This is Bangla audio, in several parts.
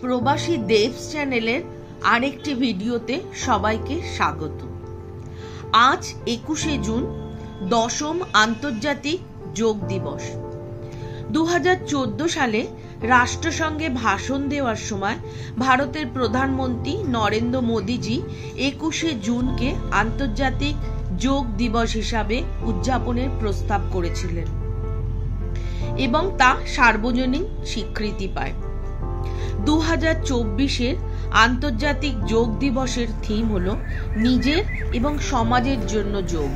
প্রবাসী দেবস চ্যানেলের আরেকটি ভিডিওতে সবাইকে স্বাগত। আজ 21শে জুন, দশম আন্তর্জাতিক যোগ দিবস। 2014 সালে রাষ্ট্রসংঘে ভাষণ দেওয়ার সময় ভারতের প্রধানমন্ত্রী নরেন্দ্র মোদীজি 21শে জুনকে আন্তর্জাতিক যোগ দিবস হিসাবে উদযাপনের প্রস্তাব করেছিলেন এবং তা সার্বজনীন স্বীকৃতি পায়। 2024-এর আন্তর্জাতিক যোগ দিবসের থিম হলো নিজের এবং সমাজের জন্য যোগ।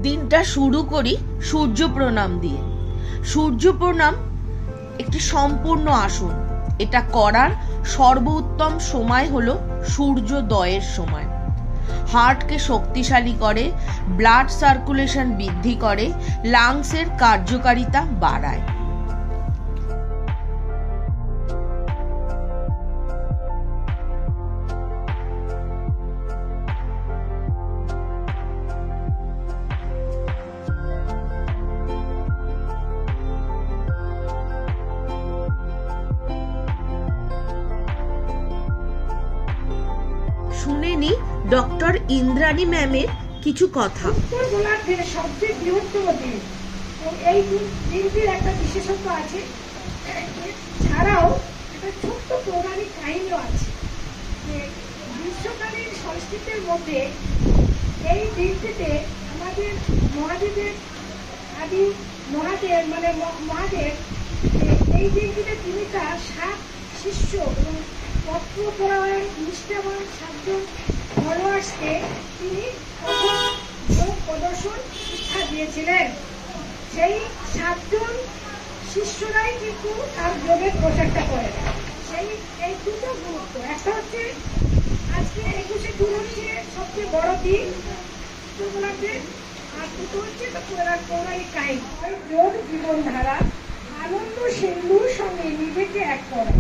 দিনটা শুরু করি সূর্য প্রণাম দিয়ে। সূর্য প্রণাম একটি সম্পূর্ণ আসন। এটা করার সর্বোত্তম সময় হলো সূর্যোদয়ের সময়। হার্টকে শক্তিশালী করে, ব্লাড সার্কুলেশন বৃদ্ধি করে, লাংসের কার্যকারিতা বাড়ায়। শুনে নি ডক্টর ইন্দ্রাণী ম্যামের কিছু কথা। উত্তর গোলার্ধের সবচেয়ে বৃহত্তম দিন, এই দিনটির একটা বিশেষত্ব আছে। ছাড়াও একটা ছোট্ট পৌরাণিক কাহিনীও আছে যে গ্রীষ্মকালীন সংস্কৃতির মধ্যে এই দিনটিতে আমাদের মহাদেবের আদি মহাদেব মহাদেব এই দিনটিতে তিনি তার 7 শিষ্য এবং তত্ত্বপরায়ণ নিষ্ঠাবান 7 জন ফলোয়ার্সকে তিনি প্রথম যোগ প্রদর্শন শিক্ষা দিয়েছিলেন। সেই 7 জন শিষ্যরাই কিন্তু তার যোগের প্রচারটা করে। এই দুটো গুরুত্ব, একটা হচ্ছে আজকে 21শে জুন হচ্ছে সবচেয়ে বড় দিন গোলার্ধের, আর দুটো হচ্ছে পৌরাণিক কাহিনী। যোগ জীবনধারা, আনন্দ সিন্ধুর সঙ্গে নিজেকে এক করা।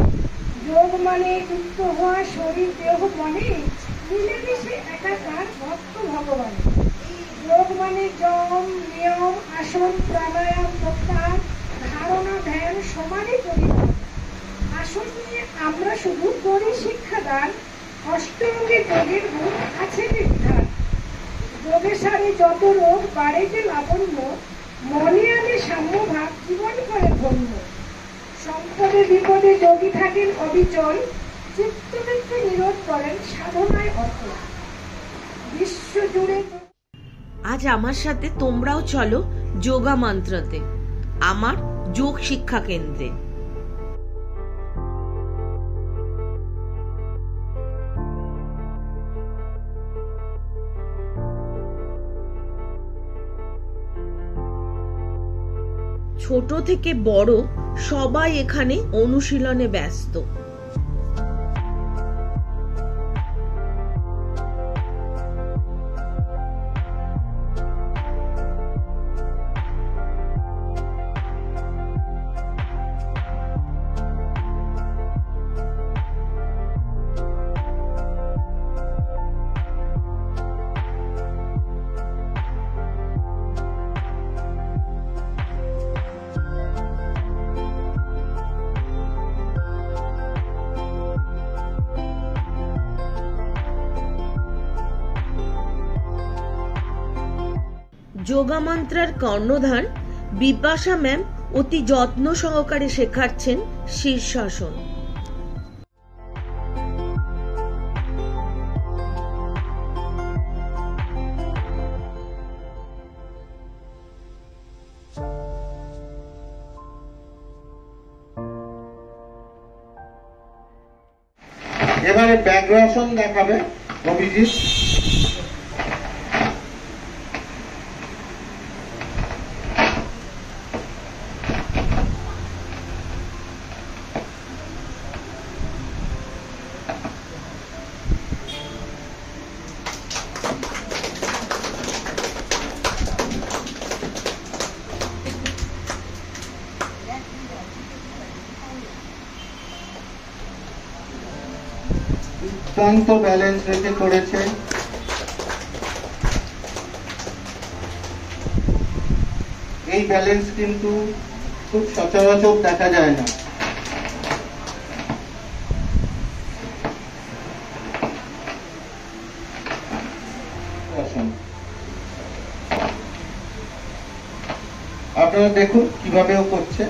যোগ মানে যুক্ত হওয়া শরীর দেহ মনে মিলেমিশে একাকার ভক্ত ভগবান। যোগ মানে যম, নিয়ম, আসন, প্রাণায়াম, প্রত্যাহার, ধারণা, ধ্যান সমানই পরিমাণ। আসন নিয়ে আমরা শুধু করি শিক্ষাদান, অষ্টঙ্গে যোগের গুণ আছে বিদ্যান। যোগের সারে যত রোগ বাড়ে যে লাবণ্য, মনে আনে সাম্যভাব, জীবন করে ধন্য। সম্পদে বিপদে যোগী থাকেন অবিচল, চিত্তবৃত্তি নিরোধ করেন সাধনায় অটল। বিশ্ব জুড়ে আজ আমার সাথে তোমরাও চলো যোগা মন্ত্রতে, আমার যোগ শিক্ষা কেন্দ্রে। ছোট থেকে বড় সবাই এখানে অনুশীলনে ব্যস্ত। যোগা মন্ত্রের কর্ণধার বিপাশা ম্যাম অতি যত্ন সহকারে শেখাচ্ছেন শীর্ষাসন। এবারে ব্যাঘ্রাসন দেখাবে অভিজিৎ। দুর্দান্ত ব্যালেন্স রেখে করেছে। এই ব্যালেন্স কিন্তু খুব সচরাচর দেখা যায় না। আপনারা দেখুন কিভাবে ও করছে।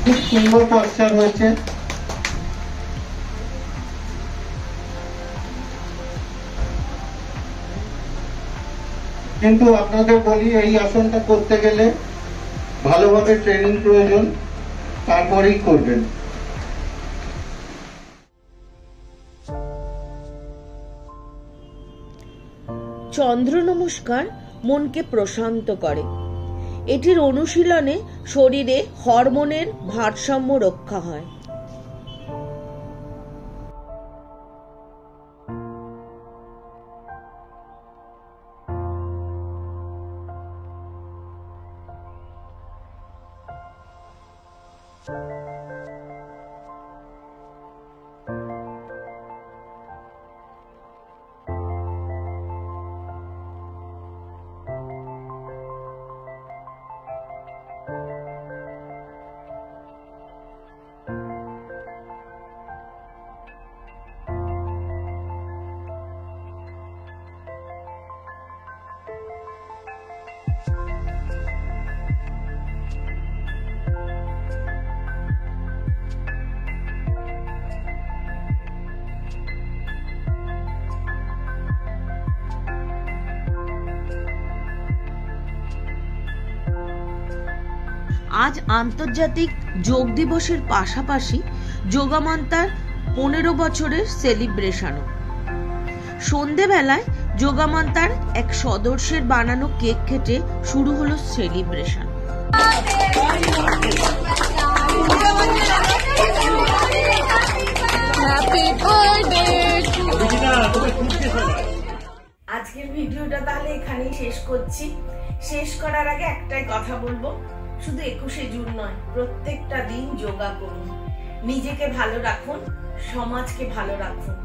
খুব সুন্দর পশ্চার হয়েছে। কিন্তু আপনাদের বলি, এই আসনটা করতে গেলে ভালোভাবে ট্রেনিং প্রয়োজন, তারপরেই করবেন। চন্দ্র নমস্কার মনকে প্রশান্ত করে। এটির অনুশীলনে শরীরে হরমোনের ভারসাম্য রক্ষা হয়। আজ আন্তর্জাতিক যোগ দিবসের পাশাপাশি যোগামান্তার 15 বছরের সেলিব্রেশনও। সন্ধেবেলায় যোগামান্তার এক সদস্যের বানানো কেক কেটে শুরু হলো সেলিব্রেশন। আজকের ভিডিওটা তাহলে এখানেই শেষ করছি। শেষ করার আগে একটাই কথা বলবো, শুধু 21শে জুন নয়, প্রত্যেকটা দিন যোগা করুন, নিজেকে ভালো রাখুন, সমাজকে ভালো রাখুন।